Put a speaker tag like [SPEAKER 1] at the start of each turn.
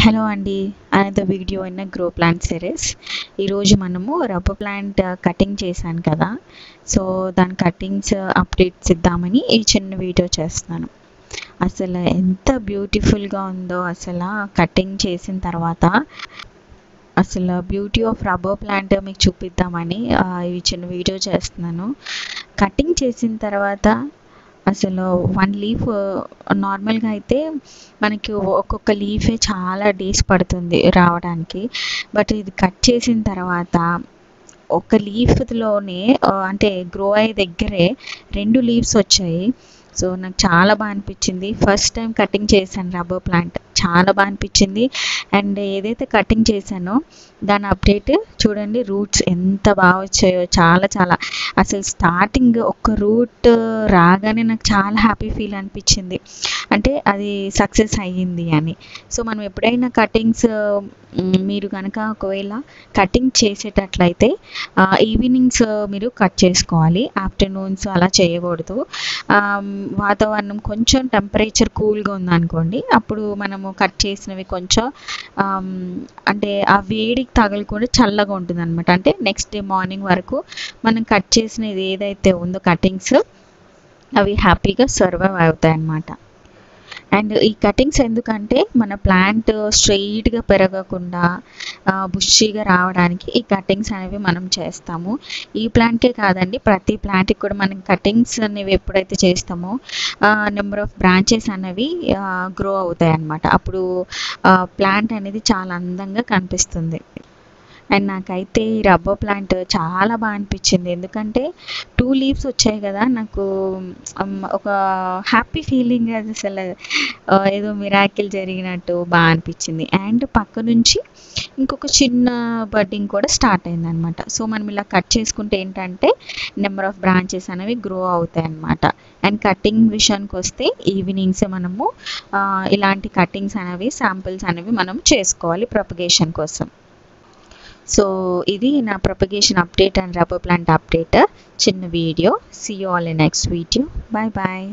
[SPEAKER 1] Hello అండి, another video in grow plant series. ఈరోజు మనము రబ్బర్ ప్లాంట్ కటింగ్ చేశాను కదా, సో దాని కటింగ్స్ అప్డేట్స్ ఇద్దామని ఈ చిన్న వీడియో చేస్తున్నాను. అసలు ఎంత బ్యూటిఫుల్గా ఉందో అసలు కటింగ్ చేసిన తర్వాత. అసలు బ్యూటీ ఆఫ్ రబ్బర్ ప్లాంట్ మీకు చూపిద్దామని ఈ చిన్న వీడియో చేస్తున్నాను. కటింగ్ చేసిన తర్వాత అసలు వన్ లీఫ్ నార్మల్గా అయితే మనకి ఒక్కొక్క లీఫే చాలా డేస్ పడుతుంది రావడానికి. బట్ ఇది కట్ చేసిన తర్వాత ఒక లీఫ్లోనే అంటే గ్రో అయ్యే దగ్గరే 2 లీవ్స్ వచ్చాయి. సో నాకు చాలా బాగా అనిపించింది. ఫస్ట్ టైం కటింగ్ చేశాను రబ్బర్ ప్లాంట్, చాలా బాగా అనిపించింది. అండ్ ఏదైతే కటింగ్ చేశానో దాని అప్డేట్ చూడండి, రూట్స్ ఎంత బాగా వచ్చాయో. చాలా చాలా అసలు స్టార్టింగ్ ఒక రూట్ రాగానే నాకు చాలా హ్యాపీ ఫీల్ అనిపించింది, అంటే అది సక్సెస్ అయ్యింది అని. సో మనం ఎప్పుడైనా కటింగ్స్ మీరు కనుక ఒకవేళ కటింగ్ చేసేటట్లయితే ఈవినింగ్స్ మీరు కట్ చేసుకోవాలి, ఆఫ్టర్నూన్స్ అలా చేయకూడదు. వాతావరణం కొంచెం టెంపరేచర్ కూల్గా ఉందనుకోండి, అప్పుడు మనము కట్ చేసినవి కొంచెం అంటే ఆ వేడికి తగలకుండా చల్లగా ఉంటుంది అనమాట. అంటే నెక్స్ట్ డే మార్నింగ్ వరకు మనం కట్ చేసినది ఏదైతే ఉందో కటింగ్స్ అవి హ్యాపీగా సర్వైవ్ అవుతాయి అన్నమాట. అండ్ ఈ కటింగ్స్ ఎందుకంటే మన ప్లాంట్ స్ట్రెయిట్గా పెరగకుండా బుషీగా రావడానికి ఈ కటింగ్స్ అనేవి మనం చేస్తాము. ఈ ప్లాంట్కే కాదండి, ప్రతి ప్లాంట్కి కూడా మనం కటింగ్స్ అనేవి ఎప్పుడైతే చేస్తామో నెంబర్ ఆఫ్ బ్రాంచెస్ అనేవి గ్రో అవుతాయి అన్నమాట. అప్పుడు ప్లాంట్ అనేది చాలా అందంగా కనిపిస్తుంది. అండ్ నాకైతే ఈ రబ్బర్ ప్లాంట్ చాలా బాగా అనిపించింది, ఎందుకంటే 2 లీవ్స్ వచ్చాయి కదా, నాకు ఒక హ్యాపీ ఫీలింగ్, అసలు ఏదో మిరాకిల్ జరిగినట్టు బాగా అనిపించింది. అండ్ పక్క నుంచి ఇంకొక చిన్న బడ్డింగ్ కూడా స్టార్ట్ అయింది అనమాట. సో మనం ఇలా కట్ చేసుకుంటే ఏంటంటే నెంబర్ ఆఫ్ బ్రాంచెస్ అనేవి గ్రో అవుతాయి అన్నమాట. అండ్ కటింగ్ విషయానికి వస్తే ఈవినింగ్స్ మనము ఇలాంటి కటింగ్స్ అనేవి శాంపిల్స్ అనేవి మనం చేసుకోవాలి ప్రొపగేషన్ కోసం. సో ఇది నా propagation update and rubber plant update చిన్న video. See you all in next video. Bye bye.